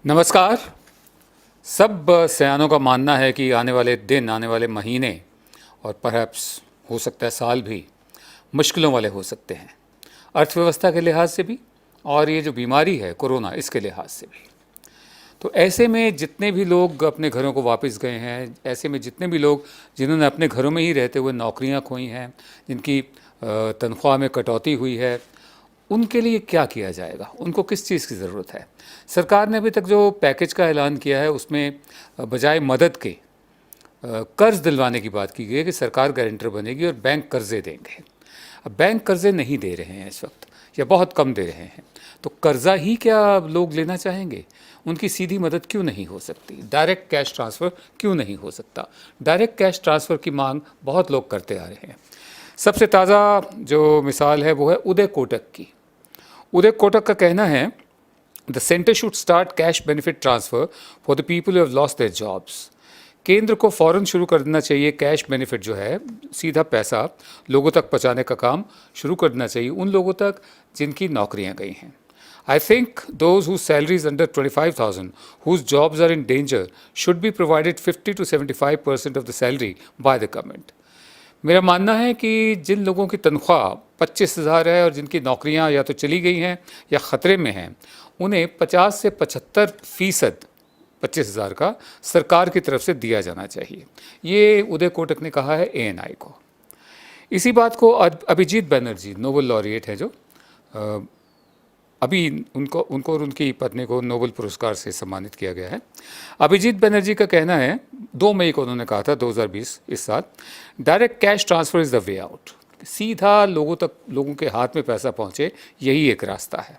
नमस्कार। सब सयानों का मानना है कि आने वाले दिन, आने वाले महीने और परहैप्स हो सकता है साल भी मुश्किलों वाले हो सकते हैं, अर्थव्यवस्था के लिहाज से भी और ये जो बीमारी है कोरोना, इसके लिहाज से भी। तो ऐसे में जितने भी लोग अपने घरों को वापस गए हैं, ऐसे में जितने भी लोग जिन्होंने अपने घरों में ही रहते हुए नौकरियां खोई हैं, जिनकी तनख्वाह में कटौती हुई है, उनके लिए क्या किया जाएगा, उनको किस चीज़ की ज़रूरत है। सरकार ने अभी तक जो पैकेज का ऐलान किया है उसमें बजाय मदद के कर्ज दिलवाने की बात की गई है कि सरकार गारंटर बनेगी और बैंक कर्जे देंगे। अब बैंक कर्जे नहीं दे रहे हैं इस वक्त, या बहुत कम दे रहे हैं, तो कर्जा ही क्या लोग लेना चाहेंगे? उनकी सीधी मदद क्यों नहीं हो सकती? डायरेक्ट कैश ट्रांसफ़र क्यों नहीं हो सकता? डायरेक्ट कैश ट्रांसफ़र की मांग बहुत लोग करते आ रहे हैं। सबसे ताज़ा जो मिसाल है वो है उदय कोटक की। उदय कोटक का कहना है, the centre should start cash benefit transfer for the people who have lost their jobs. केंद्र को फ़ौरन शुरू कर देना चाहिए कैश बेनिफिट जो है, सीधा पैसा लोगों तक पहुँचाने का काम शुरू कर देना चाहिए उन लोगों तक जिनकी नौकरियां गई हैं। I think those whose salary is under 25,000, whose jobs are in danger, should be provided 50 to 75% of the salary by the government. मेरा मानना है कि जिन लोगों की तनख्वाह 25,000 है और जिनकी नौकरियां या तो चली गई हैं या ख़तरे में हैं, उन्हें 50 से 75% 25,000 का सरकार की तरफ से दिया जाना चाहिए। ये उदय कोटक ने कहा है ANI को। इसी बात को अभिजीत बनर्जी, नोबेल लॉरिएट है जो अभी उनको और उनकी पत्नी को नोबेल पुरस्कार से सम्मानित किया गया है। अभिजीत बनर्जी का कहना है, 2 मई को उन्होंने कहा था 2020 इस साल, direct cash transfer is the way out. सीधा लोगों तक, लोगों के हाथ में पैसा पहुंचे, यही एक रास्ता है।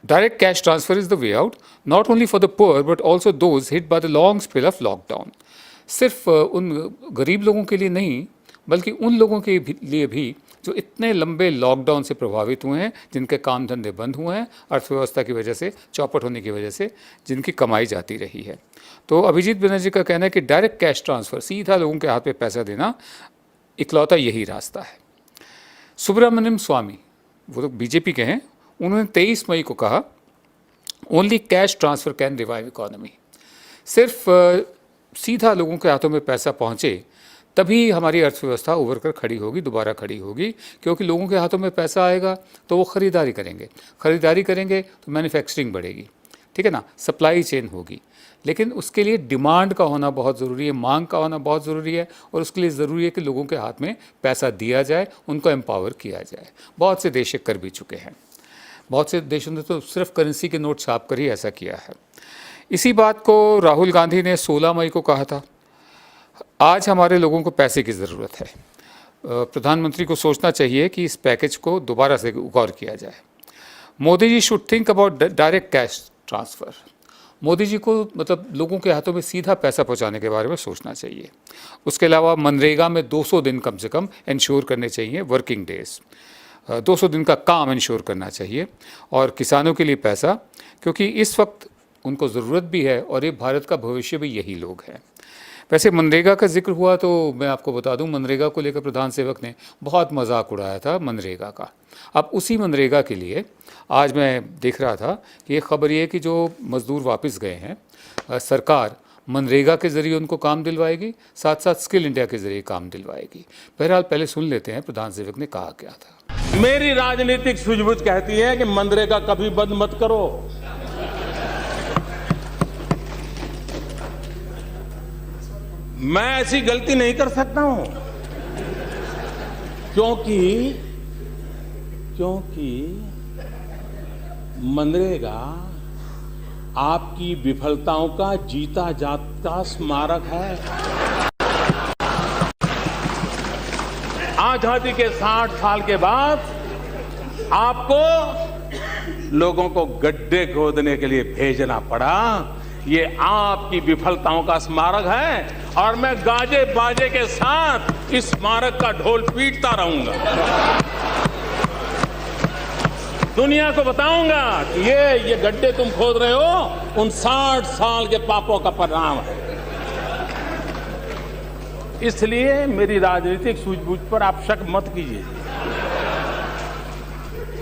Direct cash transfer is the way out, not only for the poor but also those hit by the long spell of lockdown. सिर्फ उन गरीब लोगों के लिए नहीं, बल्कि उन लोगों के लिए भी जो इतने लंबे लॉकडाउन से प्रभावित हुए हैं, जिनके काम धंधे बंद हुए हैं अर्थव्यवस्था की वजह से, चौपट होने की वजह से, जिनकी कमाई जाती रही है। तो अभिजीत बनर्जी का कहना है कि डायरेक्ट कैश ट्रांसफ़र, सीधा लोगों के हाथ में पैसा देना, इकलौता यही रास्ता है। सुब्रमण्यम स्वामी, वो लोग बीजेपी के हैं, उन्होंने 23 मई को कहा, only cash transfer can revive economy. सिर्फ सीधा लोगों के हाथों में पैसा पहुँचे तभी हमारी अर्थव्यवस्था उभर कर खड़ी होगी, दोबारा खड़ी होगी, क्योंकि लोगों के हाथों में पैसा आएगा तो वो ख़रीदारी करेंगे तो मैन्युफैक्चरिंग बढ़ेगी, ठीक है ना, सप्लाई चेन होगी। लेकिन उसके लिए डिमांड का होना बहुत ज़रूरी है, मांग का होना बहुत ज़रूरी है, और उसके लिए ज़रूरी है कि लोगों के हाथ में पैसा दिया जाए, उनको एम्पावर किया जाए। बहुत से देश कर भी चुके हैं, बहुत से देशों ने तो सिर्फ करेंसी के नोट छाप कर ही ऐसा किया है। इसी बात को राहुल गांधी ने 16 मई को कहा था। आज हमारे लोगों को पैसे की ज़रूरत है। प्रधानमंत्री को सोचना चाहिए कि इस पैकेज को दोबारा से गौर किया जाए। Modi ji should think about direct cash transfer. Modi ji को मतलब लोगों के हाथों में सीधा पैसा पहुंचाने के बारे में सोचना चाहिए। उसके अलावा मनरेगा में 200 दिन कम से कम इंश्योर करने चाहिए, वर्किंग डेज, 200 दिन का काम इंश्योर करना चाहिए। और किसानों के लिए पैसा, क्योंकि इस वक्त उनको ज़रूरत भी है और ये भारत का भविष्य भी यही लोग हैं। वैसे मनरेगा का जिक्र हुआ तो मैं आपको बता दूं, मनरेगा को लेकर प्रधान सेवक ने बहुत मजाक उड़ाया था मनरेगा का। अब उसी मनरेगा के लिए आज मैं देख रहा था कि ये खबर ये है कि जो मज़दूर वापस गए हैं, सरकार मनरेगा के ज़रिए उनको काम दिलवाएगी, साथ साथ स्किल इंडिया के ज़रिए काम दिलवाएगी। बहरहाल पहले सुन लेते हैं प्रधान सेवक ने कहा क्या था। मेरी राजनीतिक सूझबूझ कहती है कि मनरेगा कभी बंद मत करो। मैं ऐसी गलती नहीं कर सकता हूं, क्योंकि मनरेगा आपकी विफलताओं का जीता जागता स्मारक है। आजादी के 60 साल के बाद आपको लोगों को गड्ढे खोदने के लिए भेजना पड़ा। ये आपकी विफलताओं का स्मारक है और मैं गाजे बाजे के साथ इस स्मारक का ढोल पीटता रहूंगा। दुनिया को बताऊंगा कि ये गड्ढे तुम खोद रहे हो, उन 60 साल के पापों का परिणाम है। इसलिए मेरी राजनीतिक सूझबूझ पर आप शक मत कीजिए।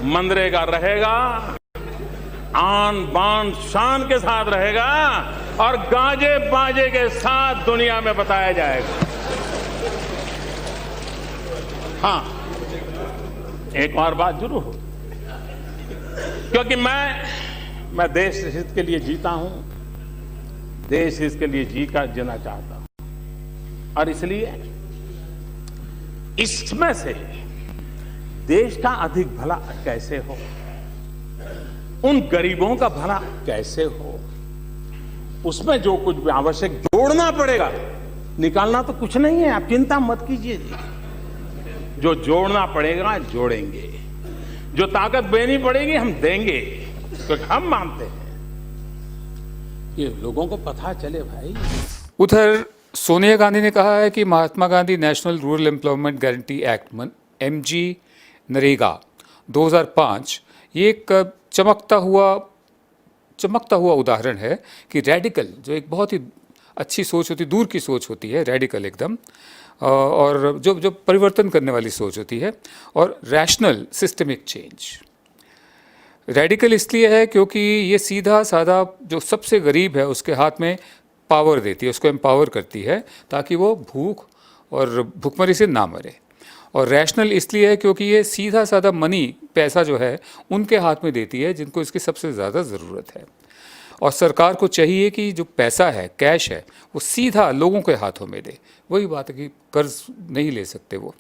मनरेगा रहेगा, आन बान शान के साथ रहेगा और गाजे बाजे के साथ दुनिया में बताया जाएगा। हाँ, एक और बात जरूर हो, क्योंकि मैं देश हित के लिए जीता हूं, देश हित के लिए जीना चाहता हूं, और इसलिए इसमें से देश का अधिक भला कैसे हो, उन गरीबों का भला कैसे हो, उसमें जो कुछ भी आवश्यक जोड़ना पड़ेगा, निकालना तो कुछ नहीं है, आप चिंता मत कीजिए। जो जोड़ना पड़ेगा जोड़ेंगे, जो ताकत देनी पड़ेगी हम देंगे, क्योंकि हम मानते हैं कि लोगों को पता चले भाई। उधर सोनिया गांधी ने कहा है कि Mahatma Gandhi national rural employment guarantee act MG NREGA 2005 ये एक चमकता हुआ उदाहरण है कि रेडिकल, जो एक बहुत ही अच्छी सोच होती, दूर की सोच होती है, रेडिकल एकदम, और जो परिवर्तन करने वाली सोच होती है, और रैशनल सिस्टमिक चेंज। रेडिकल इसलिए है क्योंकि ये सीधा साधा जो सबसे गरीब है उसके हाथ में पावर देती है, उसको एम्पावर करती है ताकि वो भूख और भुखमरी से ना मरे। और रैशनल इसलिए है क्योंकि ये सीधा साधा मनी, पैसा जो है उनके हाथ में देती है जिनको इसकी सबसे ज़्यादा ज़रूरत है। और सरकार को चाहिए कि जो पैसा है, कैश है, वो सीधा लोगों के हाथों में दे। वही बात है कि कर्ज नहीं ले सकते वो।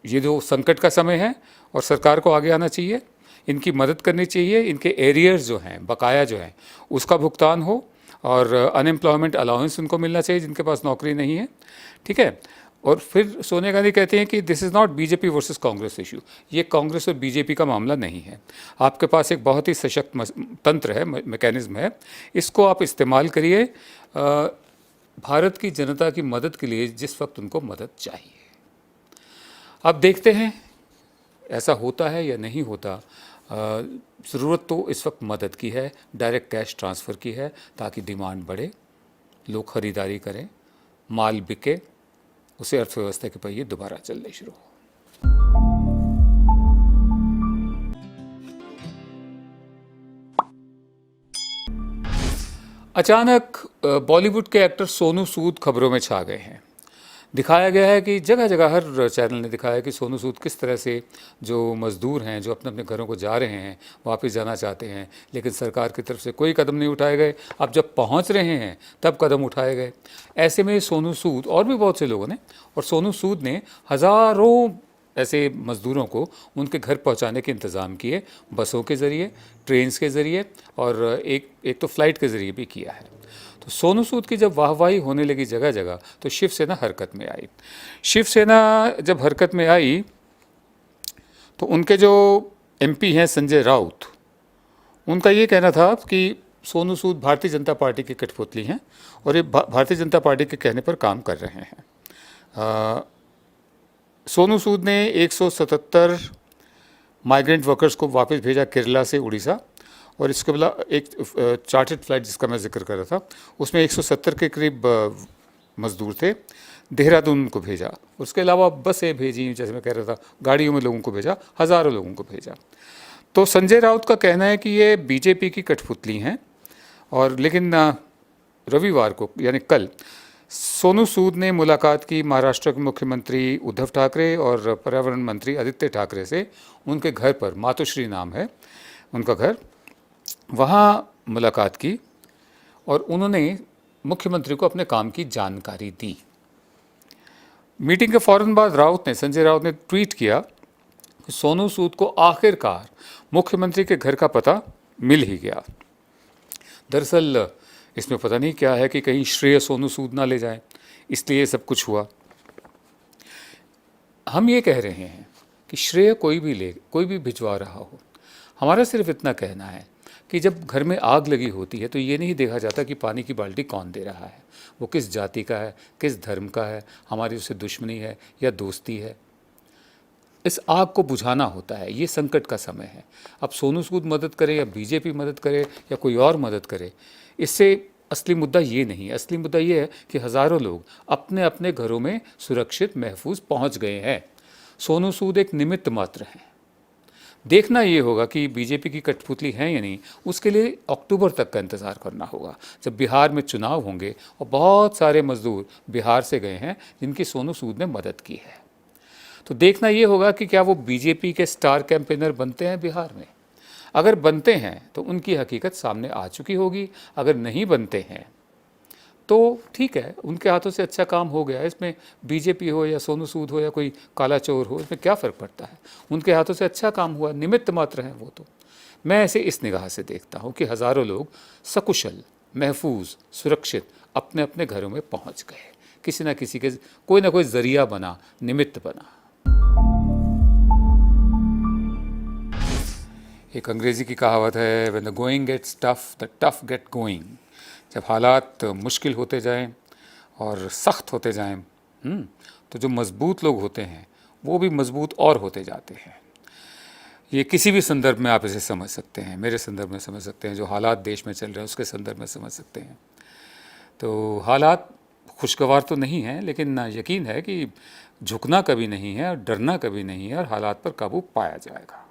ये जो संकट का समय है और सरकार को आगे आना चाहिए, इनकी मदद करनी चाहिए, इनके एरियर्स जो हैं, बकाया जो हैं, उसका भुगतान हो, और अनएम्प्लॉयमेंट अलाउंस उनको मिलना चाहिए जिनके पास नौकरी नहीं है, ठीक है। और फिर सोनिया गांधी कहते हैं कि this is not BJP versus Congress issue, ये कांग्रेस और बीजेपी का मामला नहीं है। आपके पास एक बहुत ही सशक्त तंत्र है, मैकेनिज्म है, इसको आप इस्तेमाल करिए भारत की जनता की मदद के लिए जिस वक्त उनको मदद चाहिए। अब देखते हैं ऐसा होता है या नहीं होता। ज़रूरत तो इस वक्त मदद की है, डायरेक्ट कैश ट्रांसफ़र की है, ताकि डिमांड बढ़े, लोग ख़रीदारी करें, माल बिके, उसे अर्थव्यवस्था के पहिए दोबारा चलने शुरू हो। अचानक बॉलीवुड के एक्टर सोनू सूद खबरों में छा गए हैं। दिखाया गया है कि जगह जगह हर चैनल ने दिखाया कि सोनू सूद किस तरह से जो मज़दूर हैं, जो अपने अपने घरों को जा रहे हैं, वापस जाना चाहते हैं, लेकिन सरकार की तरफ से कोई कदम नहीं उठाए गए। अब जब पहुंच रहे हैं तब कदम उठाए गए। ऐसे में सोनू सूद और भी बहुत से लोगों ने, और सोनू सूद ने हज़ारों ऐसे मज़दूरों को उनके घर पहुंचाने के इंतज़ाम किए, बसों के ज़रिए, ट्रेन्स के ज़रिए, और एक तो फ़्लाइट के ज़रिए भी किया है। तो सोनू सूद की जब वाहवाही होने लगी जगह जगह, तो शिवसेना हरकत में आई। शिवसेना जब हरकत में आई तो उनके जो MP हैं संजय राउत, उनका ये कहना था कि सोनू सूद भारतीय जनता पार्टी की कठपुतली हैं और ये भारतीय जनता पार्टी के कहने पर काम कर रहे हैं। सोनू सूद ने 177 माइग्रेंट वर्कर्स को वापस भेजा केरला से उड़ीसा, और इसके अलावा एक चार्टर्ड फ्लाइट जिसका मैं जिक्र कर रहा था, उसमें 170 के करीब मज़दूर थे, देहरादून को भेजा। उसके अलावा बसें भेजी, जैसे मैं कह रहा था, गाड़ियों में लोगों को भेजा, हज़ारों लोगों को भेजा। तो संजय राउत का कहना है कि ये बीजेपी की कठपुतली हैं, और लेकिन रविवार को यानी कल सोनू सूद ने मुलाकात की महाराष्ट्र के मुख्यमंत्री उद्धव ठाकरे और पर्यावरण मंत्री आदित्य ठाकरे से उनके घर पर, मातोश्री नाम है उनका घर, वहाँ मुलाकात की, और उन्होंने मुख्यमंत्री को अपने काम की जानकारी दी। मीटिंग के फ़ौरन बाद संजय राउत ने ट्वीट किया कि सोनू सूद को आखिरकार मुख्यमंत्री के घर का पता मिल ही गया। दरअसल इसमें पता नहीं क्या है कि कहीं श्रेय सोनू सूद ना ले जाए, इसलिए ये सब कुछ हुआ। हम ये कह रहे हैं कि श्रेय कोई भी भिजवा रहा हो, हमारा सिर्फ इतना कहना है कि जब घर में आग लगी होती है तो ये नहीं देखा जाता कि पानी की बाल्टी कौन दे रहा है, वो किस जाति का है, किस धर्म का है, हमारी उससे दुश्मनी है या दोस्ती है। इस आग को बुझाना होता है। ये संकट का समय है। अब सोनू सूद मदद करे या बीजेपी मदद करे या कोई और मदद करे, इससे असली मुद्दा ये नहीं है। असली मुद्दा ये है कि हज़ारों लोग अपने अपने घरों में सुरक्षित महफूज पहुंच गए हैं। सोनू सूद एक निमित्त मात्र हैं। देखना ये होगा कि बीजेपी की कठपुतली है या नहीं, उसके लिए अक्टूबर तक का इंतज़ार करना होगा, जब बिहार में चुनाव होंगे और बहुत सारे मजदूर बिहार से गए हैं जिनकी सोनू सूद ने मदद की है। तो देखना ये होगा कि क्या वो बीजेपी के स्टार कैंपेनर बनते हैं बिहार में। अगर बनते हैं तो उनकी हकीकत सामने आ चुकी होगी, अगर नहीं बनते हैं तो ठीक है, उनके हाथों से अच्छा काम हो गया। इसमें बीजेपी हो या सोनू सूद हो या कोई काला चोर हो, इसमें क्या फ़र्क पड़ता है, उनके हाथों से अच्छा काम हुआ, निमित्त मात्र हैं वो। तो मैं ऐसे इस निगाह से देखता हूँ कि हज़ारों लोग सकुशल, महफूज, सुरक्षित अपने अपने घरों में पहुँच गए, किसी न किसी के कोई ना कोई ज़रिया बना, निमित्त बना। एक अंग्रेज़ी की कहावत है, when the going gets tough the tough get going. जब हालात मुश्किल होते जाएं और सख्त होते जाएं, तो जो मज़बूत लोग होते हैं वो भी मज़बूत और होते जाते हैं। ये किसी भी संदर्भ में आप इसे समझ सकते हैं, मेरे संदर्भ में समझ सकते हैं, जो हालात देश में चल रहे हैं उसके संदर्भ में समझ सकते हैं। तो हालात खुशगवार तो नहीं हैं, लेकिन यकीन है कि झुकना कभी नहीं है और डरना कभी नहीं है और हालात पर काबू पाया जाएगा।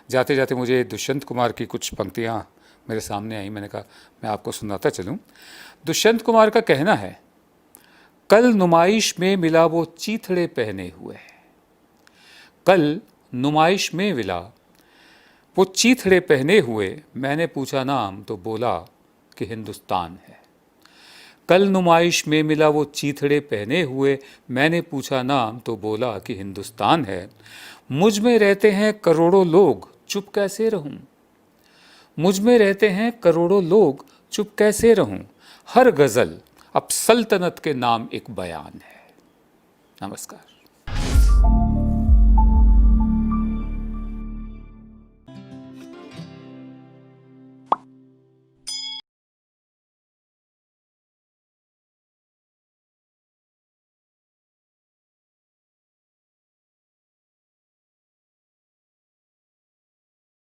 जाते जाते मुझे दुष्यंत कुमार की कुछ पंक्तियाँ मेरे सामने आई, मैंने कहा मैं आपको सुनाता चलूँ। दुष्यंत कुमार का कहना है, कल नुमाइश में मिला वो चीथड़े पहने हुए, कल नुमाइश में मिला वो चीथड़े पहने हुए, मैंने पूछा नाम तो बोला कि हिंदुस्तान है। कल नुमाइश में मिला वो चीथड़े पहने हुए, मैंने पूछा नाम तो बोला कि हिंदुस्तान है। मुझ में रहते हैं करोड़ों लोग, चुप कैसे रहूं, मुझ में रहते हैं करोड़ों लोग, चुप कैसे रहूं। हर गज़ल अब सल्तनत के नाम एक बयान है। नमस्कार।